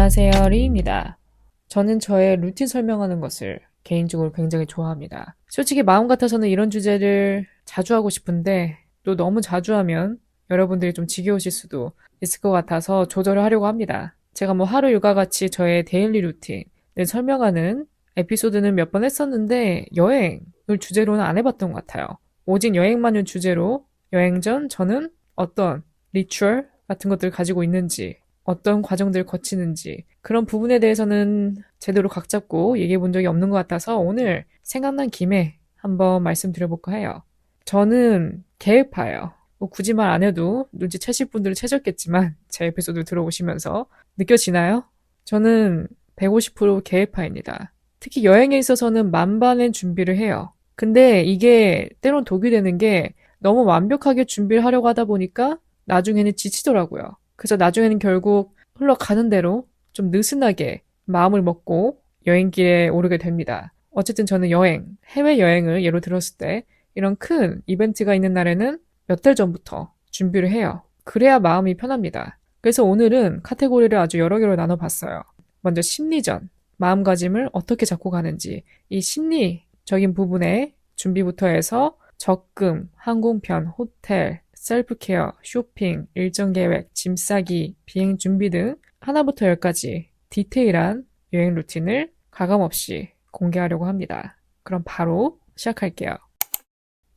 안녕하세요, 리입니다. 저는 저의 루틴 설명하는 것을 개인적으로 굉장히 좋아합니다. 솔직히 마음 같아서는 이런 주제를 자주 하고 싶은데 또 너무 자주 하면 여러분들이 좀 지겨우실 수도 있을 것 같아서 조절을 하려고 합니다. 제가 뭐 하루 일과같이 저의 데일리 루틴을 설명하는 에피소드는 몇 번 했었는데 여행을 주제로는 안 해봤던 것 같아요. 오직 여행만을 주제로 여행 전 저는 어떤 리추얼 같은 것들을 가지고 있는지 어떤 과정들을 거치는지 그런 부분에 대해서는 제대로 각 잡고 얘기해 본 적이 없는 것 같아서 오늘 생각난 김에 한번 말씀드려볼까 해요. 저는 계획파예요. 뭐 굳이 말 안 해도 눈치채실 분들은 채셨겠지만 제 에피소드를 들어보시면서 느껴지나요? 저는 150% 계획파입니다. 특히 여행에 있어서는 만반의 준비를 해요. 근데 이게 때론 독이 되는 게 너무 완벽하게 준비를 하려고 하다 보니까 나중에는 지치더라고요. 그래서 나중에는 결국 흘러가는 대로 좀 느슨하게 마음을 먹고 여행길에 오르게 됩니다. 어쨌든 저는 해외여행을 예로 들었을 때 이런 큰 이벤트가 있는 날에는 몇 달 전부터 준비를 해요. 그래야 마음이 편합니다. 그래서 오늘은 카테고리를 아주 여러 개로 나눠봤어요. 먼저 심리전, 마음가짐을 어떻게 잡고 가는지 이 심리적인 부분에 준비부터 해서 적금, 항공편, 호텔, 셀프케어, 쇼핑, 일정 계획, 짐 싸기, 비행 준비 등 하나부터 열까지 디테일한 여행 루틴을 가감없이 공개하려고 합니다. 그럼 바로 시작할게요.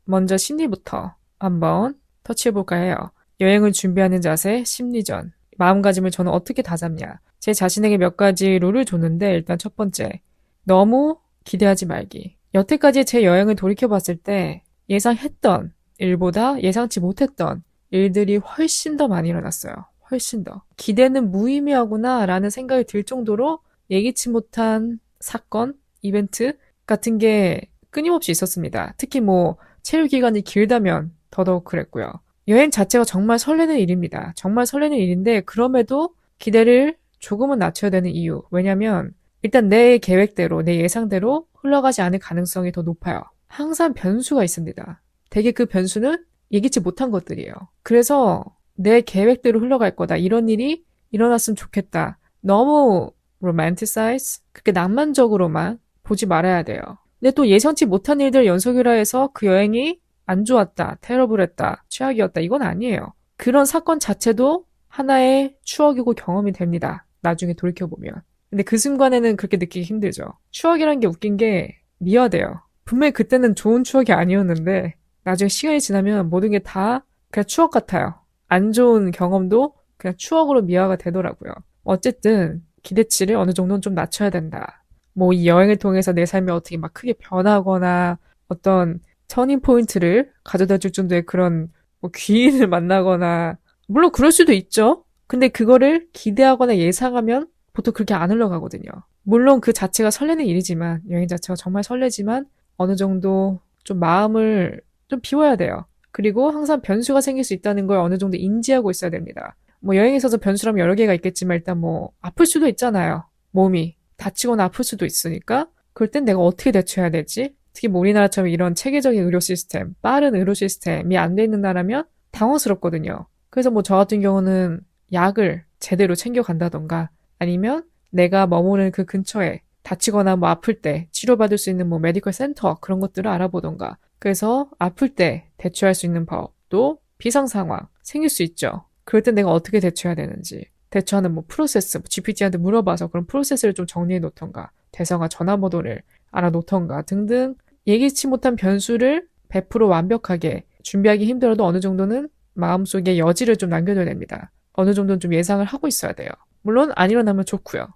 먼저 심리부터 한번 터치해볼까 해요. 여행을 준비하는 자세, 심리전. 마음가짐을 저는 어떻게 다잡냐. 제 자신에게 몇 가지 룰을 줬는데 일단 첫 번째, 너무 기대하지 말기. 여태까지 제 여행을 돌이켜봤을 때 예상했던 일보다 예상치 못했던 일들이 훨씬 더 많이 일어났어요. 훨씬 더. 기대는 무의미하구나 라는 생각이 들 정도로 예기치 못한 사건, 이벤트 같은 게 끊임없이 있었습니다. 특히 뭐 체류 기간이 길다면 더더욱 그랬고요. 여행 자체가 정말 설레는 일입니다. 정말 설레는 일인데 그럼에도 기대를 조금은 낮춰야 되는 이유. 왜냐면 일단 내 계획대로, 내 예상대로 흘러가지 않을 가능성이 더 높아요. 항상 변수가 있습니다. 대개 그 변수는 예기치 못한 것들이에요. 그래서 내 계획대로 흘러갈 거다. 이런 일이 일어났으면 좋겠다. 너무 로맨티사이즈? 그렇게 낭만적으로만 보지 말아야 돼요. 근데 또 예상치 못한 일들 연속이라 해서 그 여행이 안 좋았다, 테러블했다, 최악이었다. 이건 아니에요. 그런 사건 자체도 하나의 추억이고 경험이 됩니다. 나중에 돌이켜보면. 근데 그 순간에는 그렇게 느끼기 힘들죠. 추억이란 게 웃긴 게 미화돼요. 분명히 그때는 좋은 추억이 아니었는데 나중에 시간이 지나면 모든 게 다 그냥 추억 같아요. 안 좋은 경험도 그냥 추억으로 미화가 되더라고요. 어쨌든 기대치를 어느 정도는 좀 낮춰야 된다. 뭐 이 여행을 통해서 내 삶이 어떻게 막 크게 변하거나 어떤 터닝 포인트를 가져다 줄 정도의 그런 뭐 귀인을 만나거나 물론 그럴 수도 있죠. 근데 그거를 기대하거나 예상하면 보통 그렇게 안 흘러가거든요. 물론 그 자체가 설레는 일이지만 여행 자체가 정말 설레지만 어느 정도 좀 마음을 좀 비워야 돼요. 그리고 항상 변수가 생길 수 있다는 걸 어느 정도 인지하고 있어야 됩니다. 뭐 여행에 있어서 변수라면 여러 개가 있겠지만 일단 뭐 아플 수도 있잖아요. 몸이 다치거나 아플 수도 있으니까 그럴 땐 내가 어떻게 대처해야 되지? 특히 뭐 우리나라처럼 이런 체계적인 의료 시스템, 빠른 의료 시스템이 안 돼 있는 나라면 당황스럽거든요. 그래서 뭐 저 같은 경우는 약을 제대로 챙겨간다던가 아니면 내가 머무는 그 근처에 다치거나 뭐 아플 때 치료받을 수 있는 뭐 메디컬 센터 그런 것들을 알아보던가 그래서 아플 때 대처할 수 있는 법도 비상 상황 생길 수 있죠. 그럴 땐 내가 어떻게 대처해야 되는지 대처하는 뭐 프로세스 GPT한테 물어봐서 그런 프로세스를 좀 정리해 놓던가 대성화 전화번호를 알아놓던가 등등 예기치 못한 변수를 100% 완벽하게 준비하기 힘들어도 어느 정도는 마음속에 여지를 좀 남겨둬야 됩니다. 어느 정도는 좀 예상을 하고 있어야 돼요. 물론 안 일어나면 좋고요.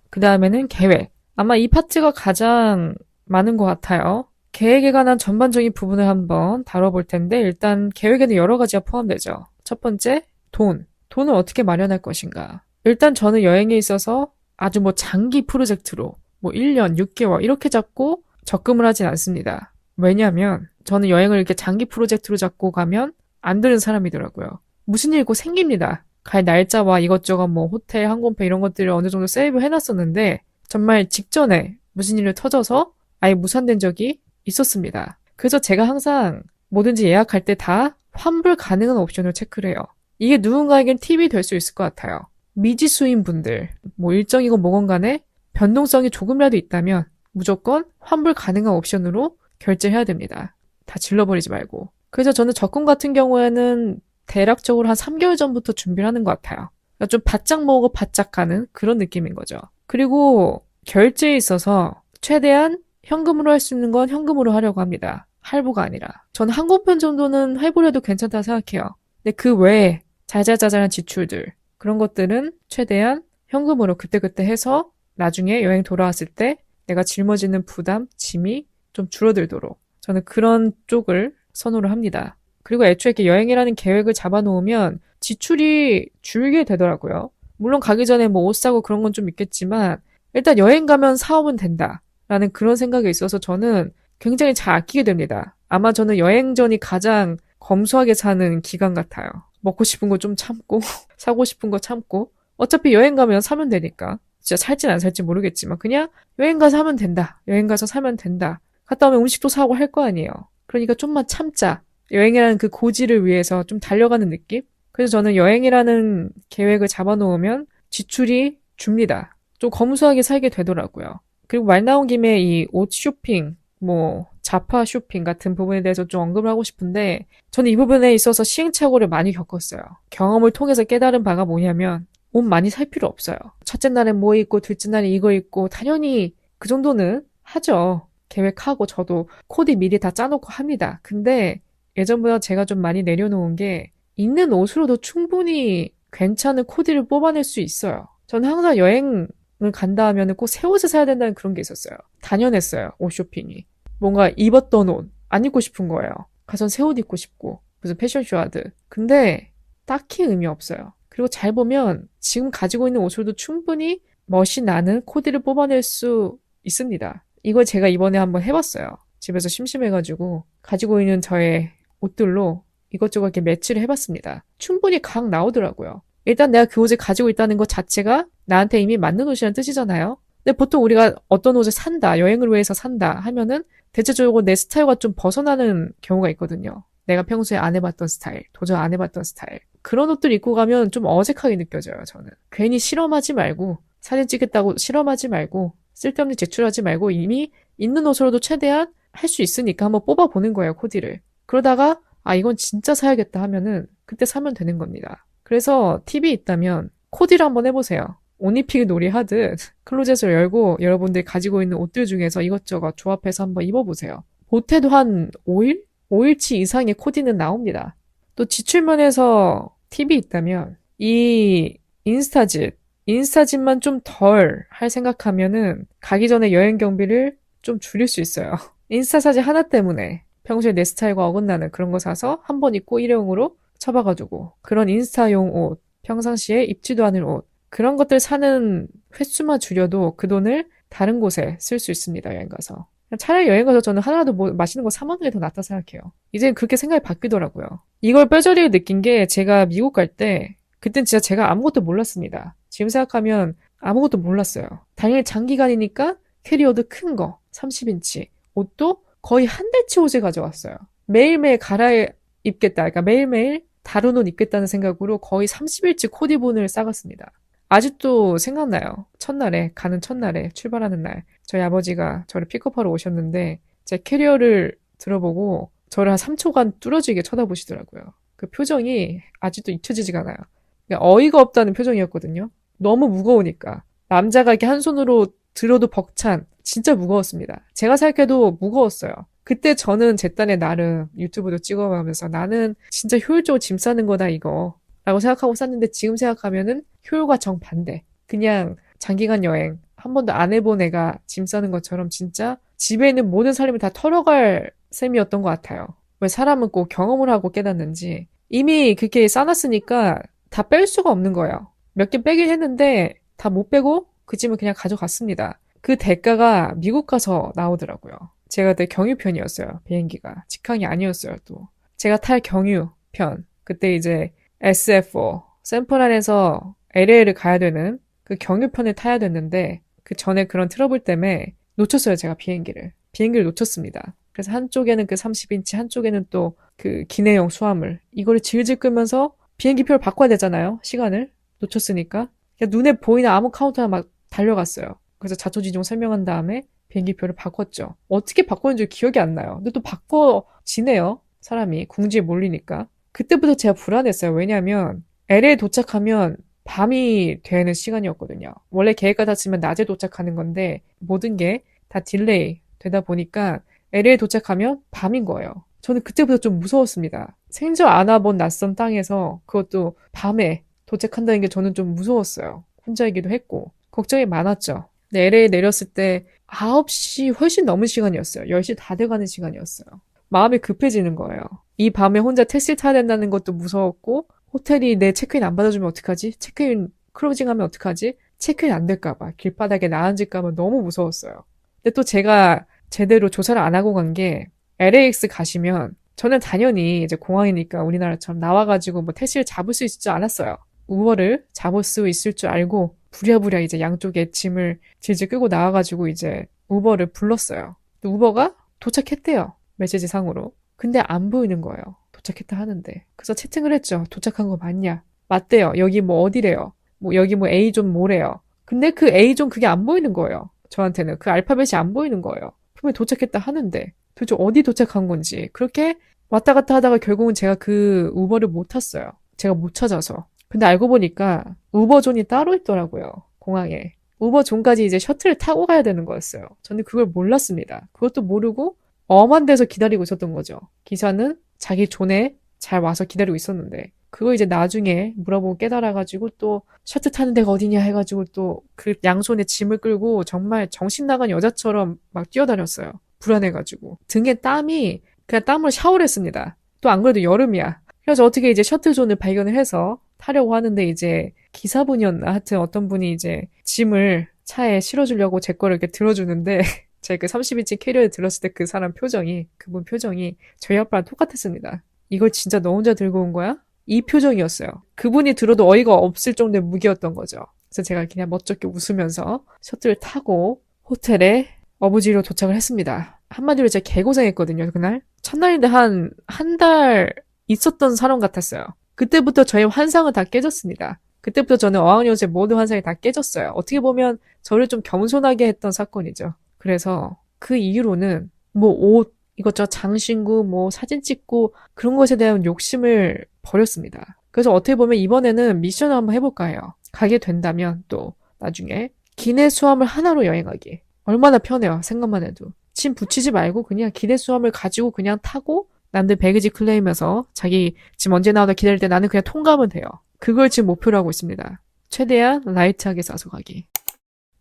그 다음에는 계획. 아마 이 파트가 가장 많은 것 같아요. 계획에 관한 전반적인 부분을 한번 다뤄볼 텐데 일단 계획에는 여러 가지가 포함되죠. 첫 번째, 돈. 돈을 어떻게 마련할 것인가. 일단 저는 여행에 있어서 아주 뭐 장기 프로젝트로 뭐 1년, 6개월 이렇게 잡고 적금을 하진 않습니다. 왜냐하면 저는 여행을 이렇게 장기 프로젝트로 잡고 가면 안 되는 사람이더라고요. 무슨 일고 생깁니다. 갈 날짜와 이것저것 뭐 호텔, 항공표 이런 것들을 어느 정도 세이브 해놨었는데 정말 직전에 무슨 일이 터져서 아예 무산된 적이 있었습니다. 그래서 제가 항상 뭐든지 예약할 때 다 환불 가능한 옵션을 체크를 해요. 이게 누군가에겐 팁이 될 수 있을 것 같아요. 미지수인 분들, 뭐 일정이건 뭐건 간에 변동성이 조금이라도 있다면 무조건 환불 가능한 옵션으로 결제해야 됩니다. 다 질러버리지 말고. 그래서 저는 적금 같은 경우에는 대략적으로 한 3개월 전부터 준비를 하는 것 같아요. 그러니까 좀 바짝 모으고 바짝 가는 그런 느낌인 거죠. 그리고 결제에 있어서 최대한 현금으로 할 수 있는 건 현금으로 하려고 합니다. 할부가 아니라. 저는 항공편 정도는 해보려도 괜찮다 생각해요. 근데 그 외에 자잘자잘한 지출들, 그런 것들은 최대한 현금으로 그때그때 해서 나중에 여행 돌아왔을 때 내가 짊어지는 부담, 짐이 좀 줄어들도록 저는 그런 쪽을 선호를 합니다. 그리고 애초에 이렇게 여행이라는 계획을 잡아놓으면 지출이 줄게 되더라고요. 물론 가기 전에 뭐 옷 사고 그런 건 좀 있겠지만 일단 여행 가면 사오면 된다. 라는 그런 생각이 있어서 저는 굉장히 잘 아끼게 됩니다. 아마 저는 여행 전이 가장 검소하게 사는 기간 같아요. 먹고 싶은 거 좀 참고, 사고 싶은 거 참고. 어차피 여행 가면 사면 되니까. 진짜 살진 안 살지 모르겠지만 그냥 여행 가서 하면 된다. 여행 가서 사면 된다. 갔다 오면 음식도 사고 할 거 아니에요. 그러니까 좀만 참자. 여행이라는 그 고지를 위해서 좀 달려가는 느낌? 그래서 저는 여행이라는 계획을 잡아놓으면 지출이 줍니다. 좀 검소하게 살게 되더라고요. 그리고 말 나온 김에 이 옷 쇼핑, 뭐 자파 쇼핑 같은 부분에 대해서 좀 언급을 하고 싶은데 저는 이 부분에 있어서 시행착오를 많이 겪었어요. 경험을 통해서 깨달은 바가 뭐냐면 옷 많이 살 필요 없어요. 첫째 날엔 뭐 입고 둘째 날에 이거 입고 당연히 그 정도는 하죠. 계획하고 저도 코디 미리 다 짜놓고 합니다. 근데 예전보다 제가 좀 많이 내려놓은 게 있는 옷으로도 충분히 괜찮은 코디를 뽑아낼 수 있어요. 저는 항상 여행을 간다 하면 꼭 새 옷을 사야 된다는 그런 게 있었어요. 단연했어요. 옷 쇼핑이. 뭔가 입었던 옷, 안 입고 싶은 거예요. 가서 새 옷 입고 싶고 무슨 패션쇼 하듯. 근데 딱히 의미 없어요. 그리고 잘 보면 지금 가지고 있는 옷으로도 충분히 멋이 나는 코디를 뽑아낼 수 있습니다. 이걸 제가 이번에 한번 해봤어요. 집에서 심심해가지고 가지고 있는 저의 옷들로 이것저것 이렇게 매치를 해봤습니다. 충분히 각 나오더라고요. 일단 내가 그 옷을 가지고 있다는 것 자체가 나한테 이미 맞는 옷이라는 뜻이잖아요. 근데 보통 우리가 어떤 옷을 산다, 여행을 위해서 산다 하면은 대체적으로 내 스타일과 좀 벗어나는 경우가 있거든요. 내가 평소에 안 해봤던 스타일, 도저히 안 해봤던 스타일. 그런 옷들 입고 가면 좀 어색하게 느껴져요, 저는. 괜히 실험하지 말고, 사진 찍겠다고 실험하지 말고, 쓸데없는 제출하지 말고 이미 있는 옷으로도 최대한 할 수 있으니까 한번 뽑아보는 거예요, 코디를. 그러다가, 아, 이건 진짜 사야겠다 하면은 그때 사면 되는 겁니다. 그래서 팁이 있다면 코디를 한번 해보세요. 옷 입히기 놀이 하듯 클로젯을 열고 여러분들이 가지고 있는 옷들 중에서 이것저것 조합해서 한번 입어보세요. 못해도 한 5일? 5일치 이상의 코디는 나옵니다. 또 지출면에서 팁이 있다면 이 인스타짓만 좀 덜 할 생각하면은 가기 전에 여행 경비를 좀 줄일 수 있어요. 인스타 사진 하나 때문에 평소에 내 스타일과 어긋나는 그런 거 사서 한 번 입고 일회용으로 처박아두고 그런 인스타용 옷, 평상시에 입지도 않을 옷 그런 것들 사는 횟수만 줄여도 그 돈을 다른 곳에 쓸 수 있습니다. 여행 가서. 차라리 여행 가서 저는 하나라도 뭐 맛있는 거 사 먹는 게 더 낫다 생각해요. 이제 그렇게 생각이 바뀌더라고요. 이걸 뼈저리게 느낀 게 제가 미국 갈 때 그땐 진짜 제가 아무것도 몰랐습니다. 지금 생각하면 아무것도 몰랐어요. 당연히 장기간이니까 캐리어도 큰 거, 30인치. 옷도 거의 한 달치 옷을 가져왔어요. 매일매일 갈아입겠다. 그러니까 매일매일 다른 옷 입겠다는 생각으로 거의 30일치 코디본을 싸갔습니다. 아직도 생각나요. 가는 첫날에, 출발하는 날. 저희 아버지가 저를 픽업하러 오셨는데, 제 캐리어를 들어보고 저를 한 3초간 뚫어지게 쳐다보시더라고요. 그 표정이 아직도 잊혀지지가 않아요. 그러니까 어이가 없다는 표정이었거든요. 너무 무거우니까. 남자가 이렇게 한 손으로 들어도 벅찬, 진짜 무거웠습니다. 제가 생각해도 무거웠어요. 그때 저는 제 딴에 나름 유튜브도 찍어가면서 나는 진짜 효율적으로 짐 싸는 거다, 이거. 라고 생각하고 쌌는데 지금 생각하면은 효율과 정반대. 그냥 장기간 여행 한 번도 안 해본 애가 짐 싸는 것처럼 진짜 집에 있는 모든 사람이 다 털어갈 셈이었던 것 같아요. 왜 사람은 꼭 경험을 하고 깨닫는지 이미 그렇게 싸놨으니까 다 뺄 수가 없는 거예요. 몇 개 빼긴 했는데 다 못 빼고 그 짐을 그냥 가져갔습니다. 그 대가가 미국 가서 나오더라고요. 제가 그때 경유편이었어요. 비행기가. 직항이 아니었어요, 또. 제가 탈 경유편. 그때 이제 SF4, 샌프란에서 LA를 가야 되는 그 경유편을 타야 됐는데 그 전에 그런 트러블 때문에 놓쳤어요, 제가 비행기를. 비행기를 놓쳤습니다. 그래서 한쪽에는 그 30인치, 한쪽에는 또 그 기내용 수화물. 이거를 질질 끌면서 비행기표를 바꿔야 되잖아요, 시간을. 놓쳤으니까. 그냥 눈에 보이는 아무 카운터나 막 달려갔어요. 그래서 자초지종 설명한 다음에 비행기표를 바꿨죠. 어떻게 바꿨는지 기억이 안 나요. 근데 또 바꿔지네요. 사람이 궁지에 몰리니까. 그때부터 제가 불안했어요. 왜냐하면 LA 도착하면 밤이 되는 시간이었거든요. 원래 계획 같았으면 낮에 도착하는 건데 모든 게 다 딜레이 되다 보니까 LA 도착하면 밤인 거예요. 저는 그때부터 좀 무서웠습니다. 생전 안 와본 낯선 땅에서 그것도 밤에 도착한다는 게 저는 좀 무서웠어요. 혼자이기도 했고 걱정이 많았죠. 근데 LA 내렸을 때 9시 훨씬 넘은 시간이었어요. 10시 다 돼가는 시간이었어요. 마음이 급해지는 거예요. 이 밤에 혼자 택시 타야 된다는 것도 무서웠고 호텔이 내 체크인 안 받아주면 어떡하지? 체크인 클로징하면 어떡하지? 체크인 안 될까봐 길바닥에 나앉을까봐 너무 무서웠어요. 근데 또 제가 제대로 조사를 안 하고 간 게 LAX 가시면 저는 당연히 이제 공항이니까 우리나라처럼 나와가지고 뭐 택시를 잡을 수 있을 줄 알았어요. 우버를 잡을 수 있을 줄 알고 부랴부랴 이제 양쪽에 짐을 질질 끌고 나와가지고 이제 우버를 불렀어요. 근데 우버가 도착했대요. 메시지 상으로. 근데 안 보이는 거예요. 도착했다 하는데. 그래서 채팅을 했죠. 도착한 거 맞냐? 맞대요. 여기 뭐 어디래요? 뭐 여기 뭐 A존 뭐래요? 근데 그 A존 그게 안 보이는 거예요. 저한테는 그 알파벳이 안 보이는 거예요. 분명히 도착했다 하는데 도대체 어디 도착한 건지 그렇게 왔다 갔다 하다가 결국은 제가 그 우버를 못 탔어요. 제가 못 찾아서. 근데 알고 보니까 우버존이 따로 있더라고요. 공항에. 우버존까지 이제 셔틀을 타고 가야 되는 거였어요. 저는 그걸 몰랐습니다. 그것도 모르고 엄한 데서 기다리고 있었던 거죠. 기사는 자기 존에 잘 와서 기다리고 있었는데 그거 이제 나중에 물어보고 깨달아가지고 또 셔틀 타는 데가 어디냐 해가지고 또 그 양손에 짐을 끌고 정말 정신 나간 여자처럼 막 뛰어다녔어요. 불안해가지고. 등에 땀이 그냥 땀으로 샤워를 했습니다. 또 안 그래도 여름이야. 그래서 어떻게 이제 셔틀존을 발견을 해서 타려고 하는데 이제 기사분이었나 하여튼 어떤 분이 이제 짐을 차에 실어주려고 제 거를 이렇게 들어주는데 제가 그 30인치 캐리어에 들었을 때 그 사람 표정이 그분 표정이 저희 아빠랑 똑같았습니다. 이걸 진짜 너 혼자 들고 온 거야? 이 표정이었어요. 그분이 들어도 어이가 없을 정도의 무기였던 거죠. 그래서 제가 그냥 멋쩍게 웃으면서 셔틀을 타고 호텔에 어부지로 도착을 했습니다. 한마디로 제가 개고생했거든요, 그날. 첫날인데 한 달 있었던 사람 같았어요. 그때부터 저의 환상은 다 깨졌습니다. 그때부터 저는 어학연수의 모든 환상이 다 깨졌어요. 어떻게 보면 저를 좀 겸손하게 했던 사건이죠. 그래서 그 이후로는 뭐 옷, 이것저것 장신구, 뭐 사진 찍고 그런 것에 대한 욕심을 버렸습니다. 그래서 어떻게 보면 이번에는 미션을 한번 해볼까 해요. 가게 된다면 또 나중에 기내 수함을 하나로 여행하기. 얼마나 편해요. 생각만 해도. 침 붙이지 말고 그냥 기내 수함을 가지고 그냥 타고 남들 배그지 클레임해서 자기 지금 언제 나오나 기다릴 때 나는 그냥 통과하면 돼요. 그걸 지금 목표로 하고 있습니다. 최대한 라이트하게 싸서 가기.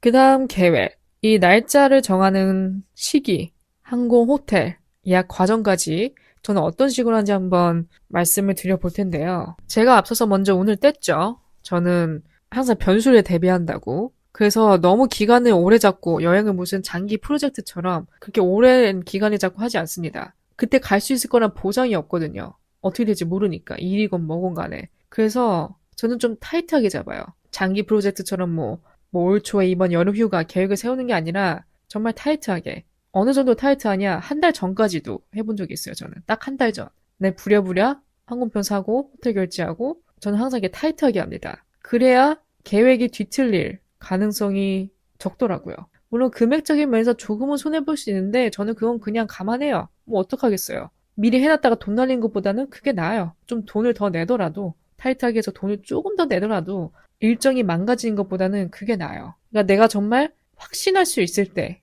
그 다음 계획. 이 날짜를 정하는 시기, 항공, 호텔, 예약 과정까지 저는 어떤 식으로 하는지 한번 말씀을 드려볼 텐데요. 제가 앞서서 먼저 운을 뗐죠. 저는 항상 변수를 대비한다고. 그래서 너무 기간을 오래 잡고 여행을 무슨 장기 프로젝트처럼 그렇게 오랜 기간을 잡고 하지 않습니다. 그때 갈 수 있을 거란 보장이 없거든요. 어떻게 될지 모르니까. 일이건 뭐건 간에. 그래서 저는 좀 타이트하게 잡아요. 장기 프로젝트처럼 올 초에 이번 여름 휴가 계획을 세우는 게 아니라 정말 타이트하게. 어느 정도 타이트하냐? 한 달 전까지도 해본 적이 있어요, 저는. 딱 한 달 전. 내 부랴부랴 항공편 사고 호텔 결제하고 저는 항상 이게 타이트하게 합니다. 그래야 계획이 뒤틀릴 가능성이 적더라고요. 물론 금액적인 면에서 조금은 손해볼 수 있는데 저는 그건 그냥 감안해요. 뭐 어떡하겠어요. 미리 해놨다가 돈 날리는 것보다는 그게 나아요. 좀 돈을 더 내더라도 타이트하게 해서 돈을 조금 더 내더라도 일정이 망가지는 것보다는 그게 나아요. 그러니까 내가 정말 확신할 수 있을 때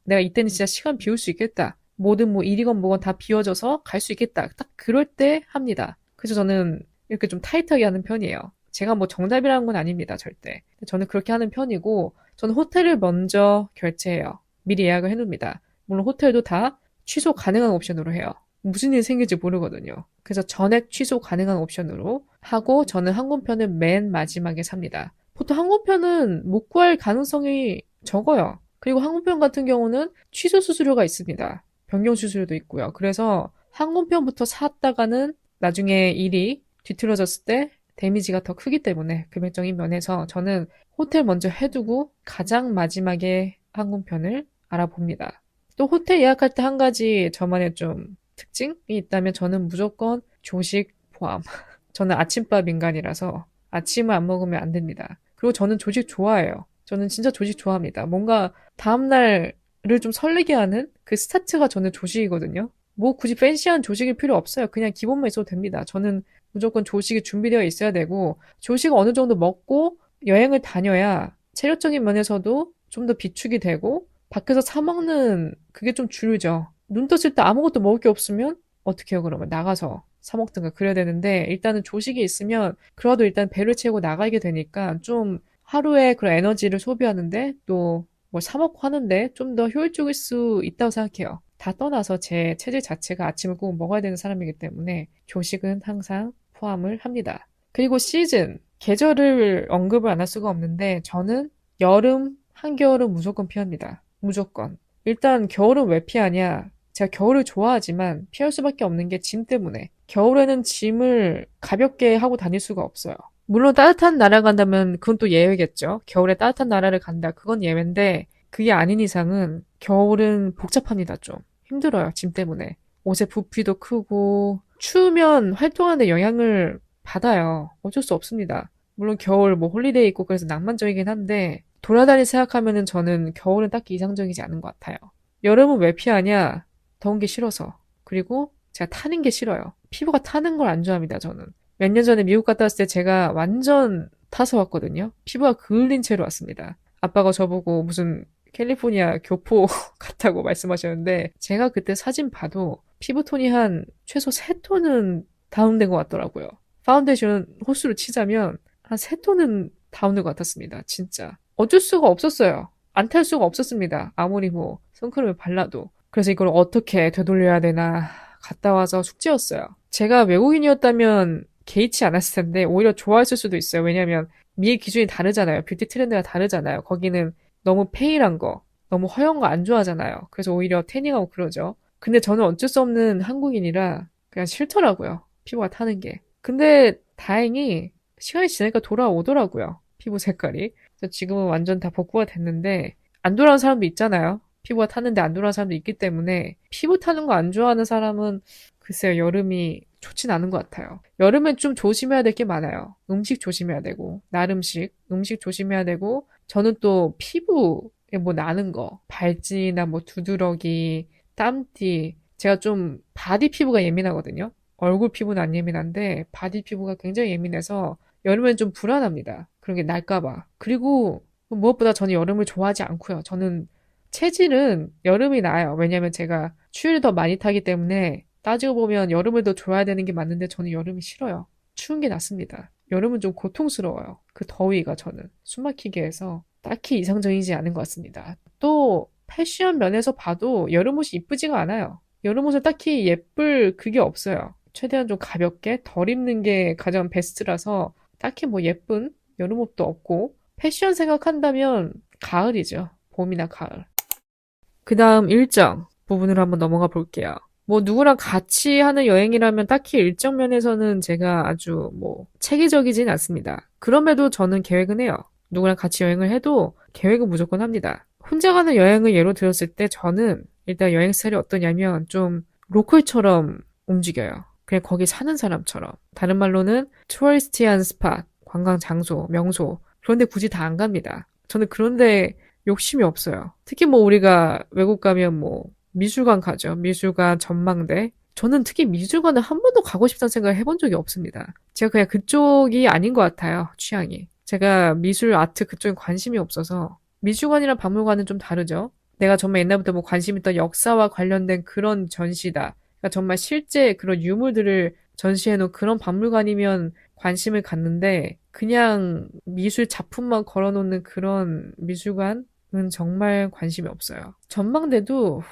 내가 이때는 진짜 시간 비울 수 있겠다. 뭐든 뭐 일이건 뭐건 다 비워져서 갈 수 있겠다. 딱 그럴 때 합니다. 그래서 저는 이렇게 좀 타이트하게 하는 편이에요. 제가 뭐 정답이라는 건 아닙니다, 절대. 저는 그렇게 하는 편이고, 저는 호텔을 먼저 결제해요. 미리 예약을 해놓습니다. 물론 호텔도 다 취소 가능한 옵션으로 해요. 무슨 일이 생길지 모르거든요. 그래서 전액 취소 가능한 옵션으로 하고, 저는 항공편을 맨 마지막에 삽니다. 보통 항공편은 못 구할 가능성이 적어요. 그리고 항공편 같은 경우는 취소 수수료가 있습니다. 변경 수수료도 있고요. 그래서 항공편부터 샀다가는 나중에 일이 뒤틀어졌을 때 데미지가 더 크기 때문에 금액적인 면에서 저는 호텔 먼저 해두고 가장 마지막에 항공편을 알아봅니다. 또 호텔 예약할 때 한 가지 저만의 좀 특징이 있다면 저는 무조건 조식 포함. 저는 아침밥 인간이라서 아침을 안 먹으면 안 됩니다. 그리고 저는 조식 좋아해요. 저는 진짜 조식 좋아합니다. 뭔가 다음날을 좀 설레게 하는 그 스타트가 저는 조식이거든요. 뭐 굳이 팬시한 조식일 필요 없어요. 그냥 기본만 있어도 됩니다. 저는 무조건 조식이 준비되어 있어야 되고, 조식을 어느 정도 먹고 여행을 다녀야 체력적인 면에서도 좀 더 비축이 되고, 밖에서 사 먹는 그게 좀 줄죠. 눈 떴을 때 아무것도 먹을 게 없으면 어떻게 해요, 그러면? 나가서 사 먹든가 그래야 되는데, 일단은 조식이 있으면 그래도 일단 배를 채우고 나가게 되니까 좀 하루에 그런 에너지를 소비하는데 또 뭘 사 먹고 하는데 좀 더 효율적일 수 있다고 생각해요. 다 떠나서 제 체질 자체가 아침을 꼭 먹어야 되는 사람이기 때문에 조식은 항상 포함을 합니다. 그리고 시즌, 계절을 언급을 안 할 수가 없는데 저는 여름, 한겨울은 무조건 피합니다. 무조건. 일단 겨울은 왜 피하냐? 제가 겨울을 좋아하지만 피할 수밖에 없는 게 짐 때문에. 겨울에는 짐을 가볍게 하고 다닐 수가 없어요. 물론 따뜻한 나라 간다면 그건 또 예외겠죠. 겨울에 따뜻한 나라를 간다. 그건 예외인데 그게 아닌 이상은 겨울은 복잡합니다, 좀. 힘들어요, 짐 때문에. 옷의 부피도 크고 추우면 활동하는 데 영향을 받아요. 어쩔 수 없습니다. 물론 겨울 뭐 홀리데이 있고 그래서 낭만적이긴 한데 돌아다니 생각하면은 저는 겨울은 딱히 이상적이지 않은 것 같아요. 여름은 왜 피하냐? 더운 게 싫어서. 그리고 제가 타는 게 싫어요. 피부가 타는 걸 안 좋아합니다, 저는. 몇 년 전에 미국 갔다 왔을 때 제가 완전 타서 왔거든요. 피부가 그을린 채로 왔습니다. 아빠가 저보고 무슨 캘리포니아 교포 같다고 말씀하셨는데 제가 그때 사진 봐도 피부톤이 한 최소 3톤은 다운된 것 같더라고요. 파운데이션 호수로 치자면 한 3톤은 다운된 것 같았습니다. 진짜. 어쩔 수가 없었어요. 안 탈 수가 없었습니다. 아무리 뭐 선크림을 발라도. 그래서 이걸 어떻게 되돌려야 되나 갔다 와서 숙제였어요. 제가 외국인이었다면 개의치 않았을 텐데 오히려 좋아했을 수도 있어요. 왜냐면 미의 기준이 다르잖아요. 뷰티 트렌드가 다르잖아요. 거기는 너무 페일한 거, 너무 허연 거 안 좋아하잖아요. 그래서 오히려 태닝하고 그러죠. 근데 저는 어쩔 수 없는 한국인이라 그냥 싫더라고요. 피부가 타는 게. 근데 다행히 시간이 지나니까 돌아오더라고요. 피부 색깔이. 그래서 지금은 완전 다 복구가 됐는데 안 돌아온 사람도 있잖아요. 피부가 타는데 안 돌아온 사람도 있기 때문에 피부 타는 거 안 좋아하는 사람은 글쎄요, 여름이 좋진 않은 것 같아요. 여름엔 좀 조심해야 될 게 많아요. 음식 조심해야 되고, 날 음식 조심해야 되고, 저는 또 피부에 뭐 나는 거, 발진이나 뭐 두드러기, 땀띠, 제가 좀 바디 피부가 예민하거든요. 얼굴 피부는 안 예민한데, 바디 피부가 굉장히 예민해서 여름엔 좀 불안합니다. 그런 게 날까봐. 그리고 무엇보다 저는 여름을 좋아하지 않고요. 저는 체질은 여름이 나아요. 왜냐면 제가 추위를 더 많이 타기 때문에 따지고 보면 여름을 더 좋아야 되는 게 맞는데 저는 여름이 싫어요. 추운 게 낫습니다. 여름은 좀 고통스러워요. 그 더위가 저는 숨막히게 해서 딱히 이상적이지 않은 것 같습니다. 또 패션 면에서 봐도 여름 옷이 이쁘지가 않아요. 여름 옷을 딱히 예쁠 그게 없어요. 최대한 좀 가볍게 덜 입는 게 가장 베스트라서 딱히 뭐 예쁜 여름 옷도 없고 패션 생각한다면 가을이죠. 봄이나 가을. 그 다음 일정 부분으로 한번 넘어가 볼게요. 뭐 누구랑 같이 하는 여행이라면 딱히 일정 면에서는 제가 아주 뭐 체계적이진 않습니다. 그럼에도 저는 계획은 해요. 누구랑 같이 여행을 해도 계획은 무조건 합니다. 혼자 가는 여행을 예로 들었을 때 저는 일단 여행 스타일이 어떠냐면 좀 로컬처럼 움직여요. 그냥 거기 사는 사람처럼. 다른 말로는 투어리스티한 스팟, 관광 장소, 명소 그런데 굳이 다 안 갑니다. 저는 그런데 욕심이 없어요. 특히 뭐 우리가 외국 가면 뭐 미술관 가죠. 미술관, 전망대. 저는 특히 미술관을 한 번도 가고 싶다는 생각을 해본 적이 없습니다. 제가 그냥 그쪽이 아닌 것 같아요. 취향이. 제가 미술, 아트 그쪽에 관심이 없어서 미술관이랑 박물관은 좀 다르죠. 내가 정말 옛날부터 뭐 관심 있던 역사와 관련된 그런 전시다. 그러니까 정말 실제 그런 유물들을 전시해놓은 그런 박물관이면 관심을 갖는데 그냥 미술 작품만 걸어놓는 그런 미술관은 정말 관심이 없어요. 전망대도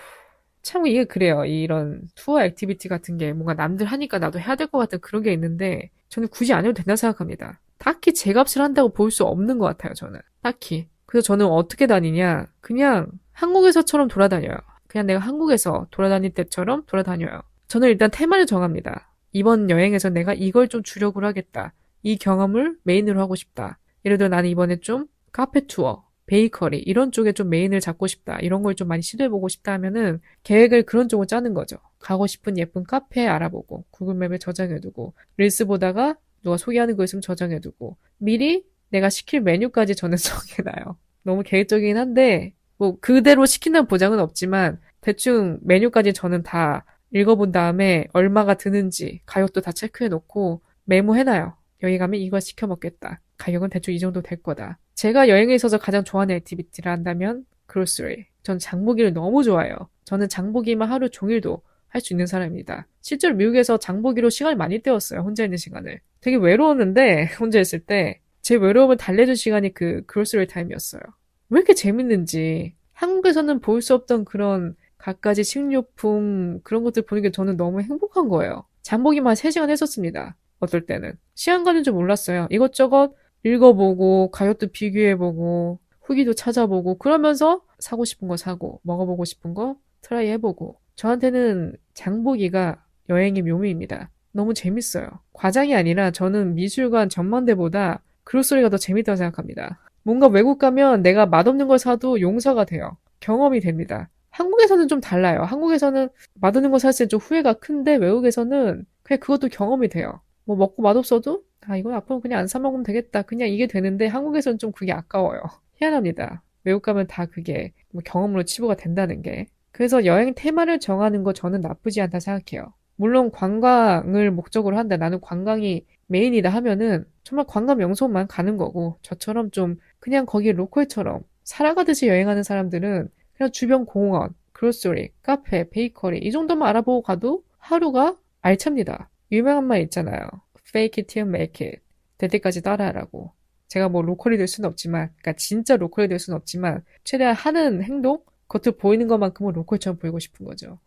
참 이게 그래요. 이런 투어 액티비티 같은 게 뭔가 남들 하니까 나도 해야 될 것 같은 그런 게 있는데 저는 굳이 안 해도 된다 생각합니다. 딱히 제 값을 한다고 볼 수 없는 것 같아요, 저는. 딱히. 그래서 저는 어떻게 다니냐? 그냥 한국에서처럼 돌아다녀요. 그냥 내가 한국에서 돌아다닐 때처럼 돌아다녀요. 저는 일단 테마를 정합니다. 이번 여행에서 내가 이걸 좀 주력으로 하겠다. 이 경험을 메인으로 하고 싶다. 예를 들어 나는 이번에 좀 카페 투어, 베이커리 이런 쪽에 좀 메인을 잡고 싶다. 이런 걸 좀 많이 시도해보고 싶다 하면은 계획을 그런 쪽으로 짜는 거죠. 가고 싶은 예쁜 카페 알아보고 구글맵에 저장해두고 릴스 보다가 누가 소개하는 거 있으면 저장해두고 미리 내가 시킬 메뉴까지 저는 정해놔요. 너무 계획적이긴 한데 뭐 그대로 시킨다는 보장은 없지만 대충 메뉴까지 저는 다 읽어본 다음에 얼마가 드는지 가격도 다 체크해놓고 메모해놔요. 여기 가면 이거 시켜 먹겠다. 가격은 대충 이 정도 될 거다. 제가 여행에 있어서 가장 좋아하는 액티비티를 한다면 그로스리. 전 장보기를 너무 좋아해요. 저는 장보기만 하루 종일도 할 수 있는 사람입니다. 실제로 미국에서 장보기로 시간을 많이 때웠어요. 혼자 있는 시간을. 되게 외로웠는데 혼자 있을 때 제 외로움을 달래준 시간이 그 그로스리 타임이었어요. 왜 이렇게 재밌는지 한국에서는 볼 수 없던 그런 갖가지 식료품 그런 것들 보는 게 저는 너무 행복한 거예요. 장보기만 3시간 했었습니다. 어떨 때는. 시간 가는 줄 몰랐어요. 이것저것 읽어보고 가격도 비교해보고 후기도 찾아보고 그러면서 사고 싶은 거 사고 먹어보고 싶은 거 트라이 해보고 저한테는 장보기가 여행의 묘미입니다. 너무 재밌어요. 과장이 아니라 저는 미술관 전망대보다 그로소리가 더 재밌다고 생각합니다. 뭔가 외국 가면 내가 맛없는 걸 사도 용서가 돼요. 경험이 됩니다. 한국에서는 좀 달라요. 한국에서는 맛없는 거 샀을 때 좀 후회가 큰데 외국에서는 그냥 그것도 경험이 돼요. 뭐 먹고 맛없어도 아 이건 앞으로 그냥 안 사 먹으면 되겠다. 그냥 이게 되는데 한국에서는 좀 그게 아까워요. 희한합니다. 외국 가면 다 그게 뭐 경험으로 치부가 된다는 게. 그래서 여행 테마를 정하는 거 저는 나쁘지 않다 생각해요. 물론 관광을 목적으로 한다. 나는 관광이 메인이다 하면은 정말 관광 명소만 가는 거고 저처럼 좀 그냥 거기 로컬처럼 살아가듯이 여행하는 사람들은 그냥 주변 공원, 그로스리, 카페, 베이커리 이 정도만 알아보고 가도 하루가 알찹니다. 유명한 말 있잖아요. Fake it till make it. 될 때까지 따라하라고. 제가 뭐 로컬이 될 수는 없지만, 그러니까 진짜 로컬이 될 수는 없지만 최대한 하는 행동, 겉으로 보이는 것만큼은 로컬처럼 보이고 싶은 거죠.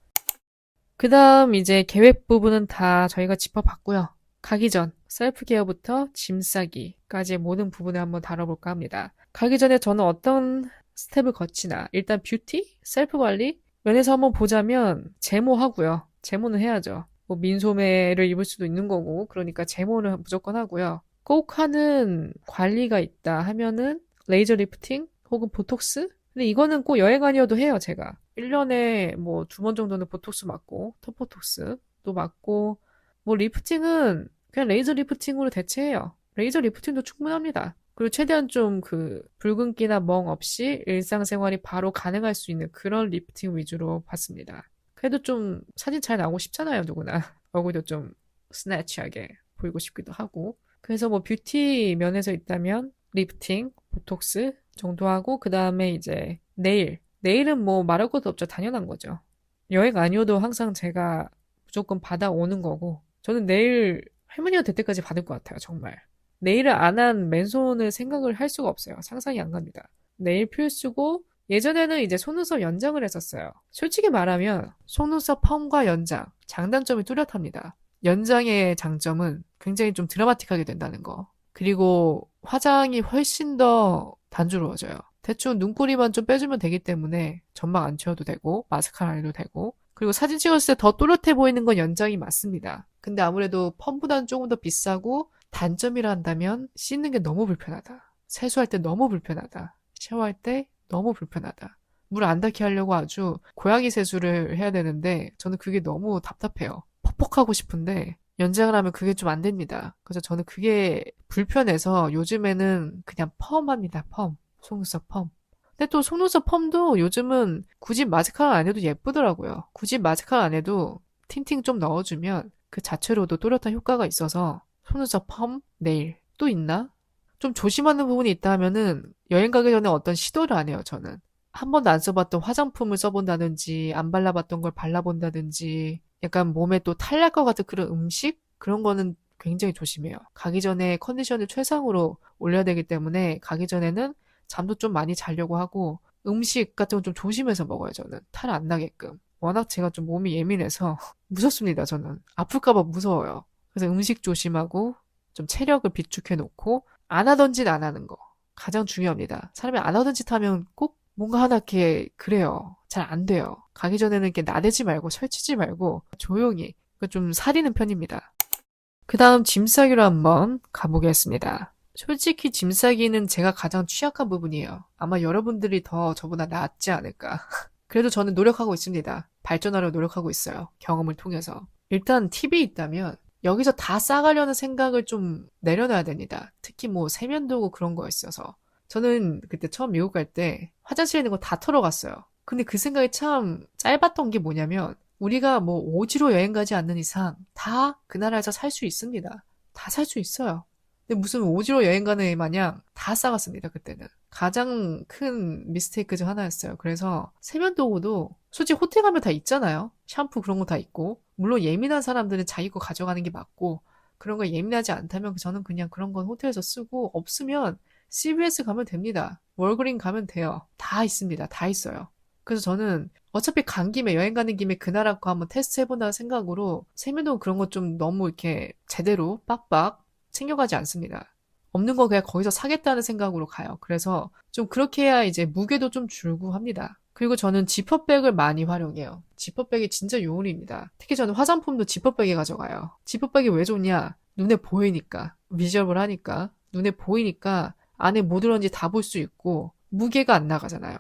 그 다음 이제 계획 부분은 다 저희가 짚어봤고요. 가기 전 셀프 케어부터 짐 싸기까지의 모든 부분을 한번 다뤄볼까 합니다. 가기 전에 저는 어떤 스텝을 거치나 일단 뷰티, 셀프 관리 면에서 한번 보자면 제모하고요. 제모는 해야죠. 뭐 민소매를 입을 수도 있는 거고 그러니까 제모는 무조건 하고요. 꼭 하는 관리가 있다 하면은 레이저 리프팅 혹은 보톡스? 근데 이거는 꼭 여행 아니어도 해요, 제가. 1년에 뭐 2번 정도는 보톡스 맞고 톱보톡스도 맞고 뭐 리프팅은 그냥 레이저 리프팅으로 대체해요. 레이저 리프팅도 충분합니다. 그리고 최대한 좀 그 붉은기나 멍 없이 일상생활이 바로 가능할 수 있는 그런 리프팅 위주로 봤습니다. 그래도 좀 사진 잘 나오고 싶잖아요, 누구나. 얼굴도 좀 스나치하게 보이고 싶기도 하고. 그래서 뭐 뷰티 면에서 있다면 리프팅, 보톡스 정도 하고 그 다음에 이제 네일은 뭐 말할 것도 없죠. 당연한 거죠. 여행 아니어도 항상 제가 무조건 받아오는 거고 저는 네일 할머니가 될 때까지 받을 것 같아요. 정말. 네일을 안 한 맨손을 생각을 할 수가 없어요. 상상이 안 갑니다. 네일 필수고 예전에는 이제 속눈썹 연장을 했었어요. 솔직히 말하면 속눈썹 펌과 연장 장단점이 뚜렷합니다. 연장의 장점은 굉장히 좀 드라마틱하게 된다는 거. 그리고 화장이 훨씬 더 단조로워져요. 대충 눈꼬리만 좀 빼주면 되기 때문에 점막 안 채워도 되고 마스카라 안 해도 되고 그리고 사진 찍었을 때 더 또렷해 보이는 건 연장이 맞습니다. 근데 아무래도 펌보다는 조금 더 비싸고 단점이라 한다면 씻는 게 너무 불편하다. 세수할 때 너무 불편하다. 샤워할 때 너무 불편하다. 물 안 닿게 하려고 아주 고양이 세수를 해야 되는데 저는 그게 너무 답답해요. 퍽퍽하고 싶은데 연장을 하면 그게 좀 안 됩니다. 그래서 저는 그게 불편해서 요즘에는 그냥 펌합니다. 펌. 속눈썹 펌. 근데 또 속눈썹 펌도 요즘은 굳이 마스카라 안 해도 예쁘더라고요. 굳이 마스카라 안 해도 틴팅 좀 넣어주면 그 자체로도 또렷한 효과가 있어서 속눈썹 펌, 네일 또 있나? 좀 조심하는 부분이 있다 하면은 여행 가기 전에 어떤 시도를 안 해요, 저는. 한 번도 안 써봤던 화장품을 써본다든지 안 발라봤던 걸 발라본다든지 약간 몸에 또 탈날 것 같은 그런 음식? 그런 거는 굉장히 조심해요. 가기 전에 컨디션을 최상으로 올려야 되기 때문에 가기 전에는 잠도 좀 많이 자려고 하고 음식 같은 거 좀 조심해서 먹어요, 저는. 탈 안 나게끔. 워낙 제가 좀 몸이 예민해서 무섭습니다, 저는. 아플까 봐 무서워요. 그래서 음식 조심하고 좀 체력을 비축해 놓고 안 하던 짓 안 하는 거. 가장 중요합니다. 사람이 안 하던 짓 하면 꼭 뭔가 하나 이렇게 그래요. 잘 안 돼요. 가기 전에는 이렇게 나대지 말고 설치지 말고 조용히 좀 사리는 편입니다. 그 다음 짐 싸기로 한번 가보겠습니다. 솔직히 짐 싸기는 제가 가장 취약한 부분이에요. 아마 여러분들이 더 저보다 낫지 않을까. 그래도 저는 노력하고 있습니다. 발전하려 노력하고 있어요. 경험을 통해서. 일단 팁이 있다면 여기서 다 싸가려는 생각을 좀 내려놔야 됩니다. 특히 뭐 세면도구 그런 거 있어서. 저는 그때 처음 미국 갈 때 화장실에 있는 거 다 털어갔어요. 근데 그 생각이 참 짧았던 게 뭐냐면 우리가 뭐 오지로 여행 가지 않는 이상 다 그 나라에서 살 수 있습니다. 다 살 수 있어요. 근데 무슨 오지로 여행 가는 애 마냥 다 싸갔습니다, 그때는. 가장 큰 미스테이크 중 하나였어요. 그래서 세면도구도 솔직히 호텔 가면 다 있잖아요. 샴푸 그런 거 다 있고. 물론 예민한 사람들은 자기 거 가져가는 게 맞고 그런 거 예민하지 않다면 저는 그냥 그런 건 호텔에서 쓰고 없으면 CVS 가면 됩니다. 월그린 가면 돼요. 다 있습니다. 다 있어요. 그래서 저는 어차피 간 김에 여행 가는 김에 그 나라 거 한번 테스트 해본다는 생각으로 세면도구 그런 거 좀 너무 이렇게 제대로 빡빡 챙겨가지 않습니다. 없는 거 그냥 거기서 사겠다는 생각으로 가요. 그래서 좀 그렇게 해야 이제 무게도 좀 줄고 합니다. 그리고 저는 지퍼백을 많이 활용해요. 지퍼백이 진짜 요물입니다. 특히 저는 화장품도 지퍼백에 가져가요. 지퍼백이 왜 좋냐? 눈에 보이니까, 비저블 하니까, 눈에 보이니까 안에 뭐 들었는지 다 볼 수 있고 무게가 안 나가잖아요.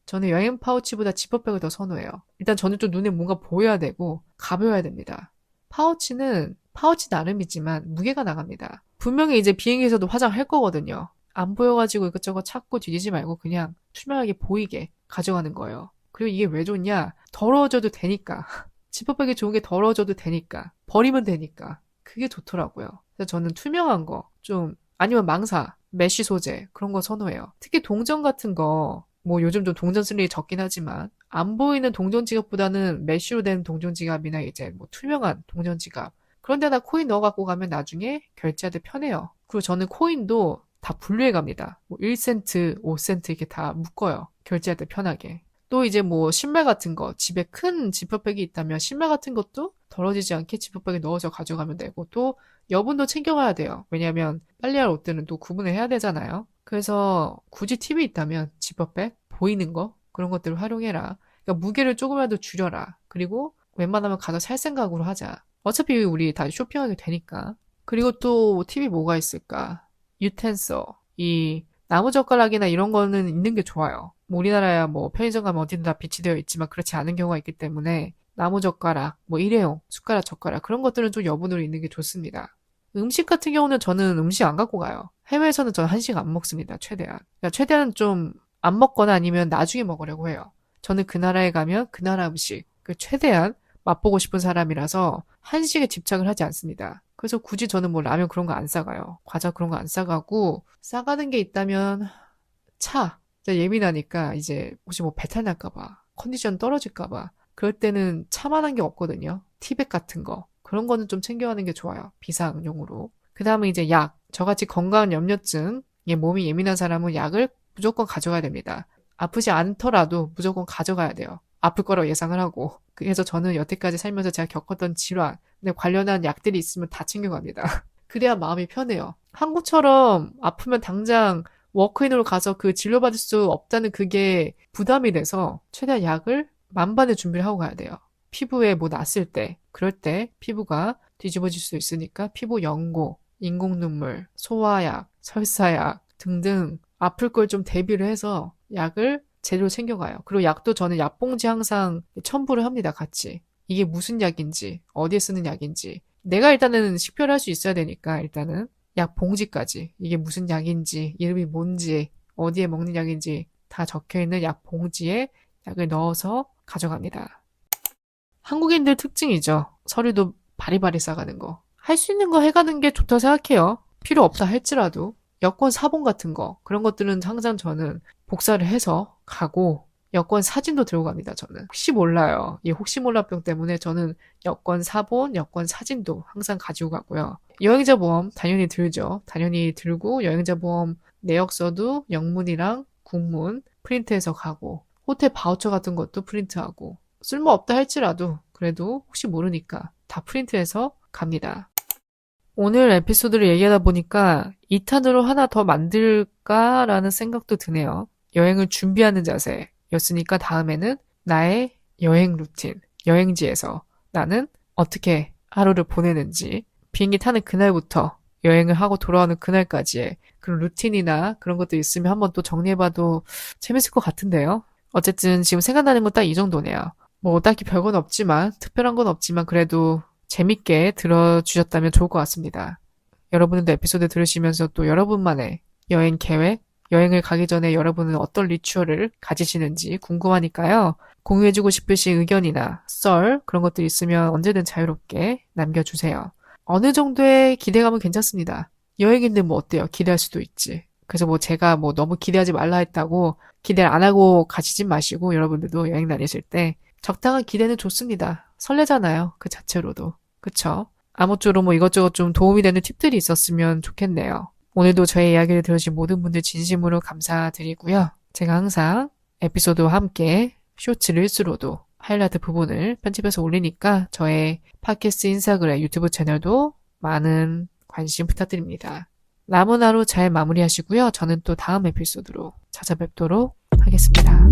저는 여행 파우치보다 지퍼백을 더 선호해요. 일단 저는 좀 눈에 뭔가 보여야 되고 가벼워야 됩니다. 파우치는 파우치 나름이지만 무게가 나갑니다. 분명히 이제 비행기에서도 화장할 거거든요. 안 보여가지고 이것저것 찾고 뒤지지 말고 그냥 투명하게 보이게 가져가는 거예요. 그리고 이게 왜 좋냐? 더러워져도 되니까. 지퍼백이 좋은 게 더러워져도 되니까. 버리면 되니까. 그게 좋더라고요. 그래서 저는 투명한 거, 좀, 아니면 망사, 메쉬 소재, 그런 거 선호해요. 특히 동전 같은 거, 뭐 요즘 좀 동전 쓸 일이 적긴 하지만, 안 보이는 동전 지갑보다는 메쉬로 된 동전 지갑이나 이제 뭐 투명한 동전 지갑. 그런 데다 코인 넣어 갖고 가면 나중에 결제할 때 편해요. 그리고 저는 코인도 다 분류해 갑니다. 뭐 1센트, 5센트 이렇게 다 묶어요. 결제할 때 편하게. 또 이제 뭐 신발 같은 거, 집에 큰 지퍼백이 있다면 신발 같은 것도 더러지지 않게 지퍼백에 넣어서 가져가면 되고 또 여분도 챙겨가야 돼요. 왜냐면 빨래할 옷들은 또 구분을 해야 되잖아요. 그래서 굳이 팁이 있다면 지퍼백, 보이는 거 그런 것들을 활용해라. 그러니까 무게를 조금이라도 줄여라. 그리고 웬만하면 가서 살 생각으로 하자. 어차피 우리 다 쇼핑하게 되니까. 그리고 또 팁이 뭐가 있을까? 유텐서, 이 나무젓가락이나 이런 거는 있는 게 좋아요. 뭐 우리나라야 뭐 편의점 가면 어디든 다 비치되어 있지만 그렇지 않은 경우가 있기 때문에 나무젓가락, 뭐 일회용, 숟가락, 젓가락 그런 것들은 좀 여분으로 있는 게 좋습니다. 음식 같은 경우는 저는 음식 안 갖고 가요. 해외에서는 저는 한식 안 먹습니다. 최대한. 그러니까 최대한 좀 안 먹거나 아니면 나중에 먹으려고 해요. 저는 그 나라에 가면 그 나라 음식, 그 최대한 맛보고 싶은 사람이라서 한식에 집착을 하지 않습니다. 그래서 굳이 저는 뭐 라면 그런 거 안 싸가요. 과자 그런 거 안 싸가고 싸가는 게 있다면 차. 진짜 예민하니까 이제 혹시 뭐 배탈 날까 봐, 컨디션 떨어질까 봐. 그럴 때는 차만한 게 없거든요. 티백 같은 거. 그런 거는 좀 챙겨가는 게 좋아요. 비상용으로. 그 다음에 이제 약. 저같이 건강 염려증, 몸이 예민한 사람은 약을 무조건 가져가야 됩니다. 아프지 않더라도 무조건 가져가야 돼요. 아플 거라고 예상을 하고. 그래서 저는 여태까지 살면서 제가 겪었던 질환, 근데 관련한 약들이 있으면 다 챙겨갑니다. 그래야 마음이 편해요. 한국처럼 아프면 당장 워크인으로 가서 그 진료받을 수 없다는 그게 부담이 돼서 최대한 약을 만반의 준비를 하고 가야 돼요. 피부에 뭐 났을 때, 그럴 때 피부가 뒤집어질 수 있으니까 피부 연고, 인공눈물, 소화약, 설사약 등등 아플 걸 좀 대비를 해서 약을 제대로 챙겨가요. 그리고 약도 저는 약봉지 항상 첨부를 합니다, 같이. 이게 무슨 약인지, 어디에 쓰는 약인지. 내가 일단은 식별할 수 있어야 되니까, 일단은. 약 봉지까지. 이게 무슨 약인지, 이름이 뭔지, 어디에 먹는 약인지 다 적혀있는 약 봉지에 약을 넣어서 가져갑니다. 한국인들 특징이죠. 서류도 바리바리 싸가는 거. 할 수 있는 거 해가는 게 좋다고 생각해요. 필요 없다 할지라도. 여권 사본 같은 거, 그런 것들은 항상 저는 복사를 해서 가고, 여권 사진도 들고 갑니다, 저는. 혹시 몰라요. 이 혹시 몰라병 때문에 저는 여권 사본, 여권 사진도 항상 가지고 가고요. 여행자 보험 당연히 들죠. 당연히 들고, 여행자 보험 내역서도 영문이랑 국문 프린트해서 가고, 호텔 바우처 같은 것도 프린트하고, 쓸모없다 할지라도, 그래도 혹시 모르니까 다 프린트해서 갑니다. 오늘 에피소드를 얘기하다 보니까 2탄으로 하나 더 만들까라는 생각도 드네요. 여행을 준비하는 자세였으니까 다음에는 나의 여행 루틴, 여행지에서 나는 어떻게 하루를 보내는지, 비행기 타는 그날부터 여행을 하고 돌아오는 그날까지의 그런 루틴이나 그런 것도 있으면 한번 또 정리해봐도 재밌을 것 같은데요. 어쨌든 지금 생각나는 건 딱 이 정도네요. 뭐 딱히 별건 없지만, 특별한 건 없지만 그래도 재밌게 들어주셨다면 좋을 것 같습니다. 여러분들도 에피소드 들으시면서 또 여러분만의 여행 계획, 여행을 가기 전에 여러분은 어떤 리추얼을 가지시는지 궁금하니까요. 공유해주고 싶으신 의견이나 썰 그런 것들 있으면 언제든 자유롭게 남겨주세요. 어느 정도의 기대감은 괜찮습니다. 여행인데 뭐 어때요? 기대할 수도 있지. 그래서 뭐 제가 뭐 너무 기대하지 말라 했다고 기대를 안 하고 가시진 마시고 여러분들도 여행 다니실 때 적당한 기대는 좋습니다. 설레잖아요. 그 자체로도. 그쵸? 아무쪼록 뭐 이것저것 좀 도움이 되는 팁들이 있었으면 좋겠네요. 오늘도 저의 이야기를 들으신 모든 분들 진심으로 감사드리고요. 제가 항상 에피소드와 함께 쇼츠 릴스로도 하이라이트 부분을 편집해서 올리니까 저의 팟캐스트 인스타그램 유튜브 채널도 많은 관심 부탁드립니다. 남은 하루 잘 마무리하시고요. 저는 또 다음 에피소드로 찾아뵙도록 하겠습니다.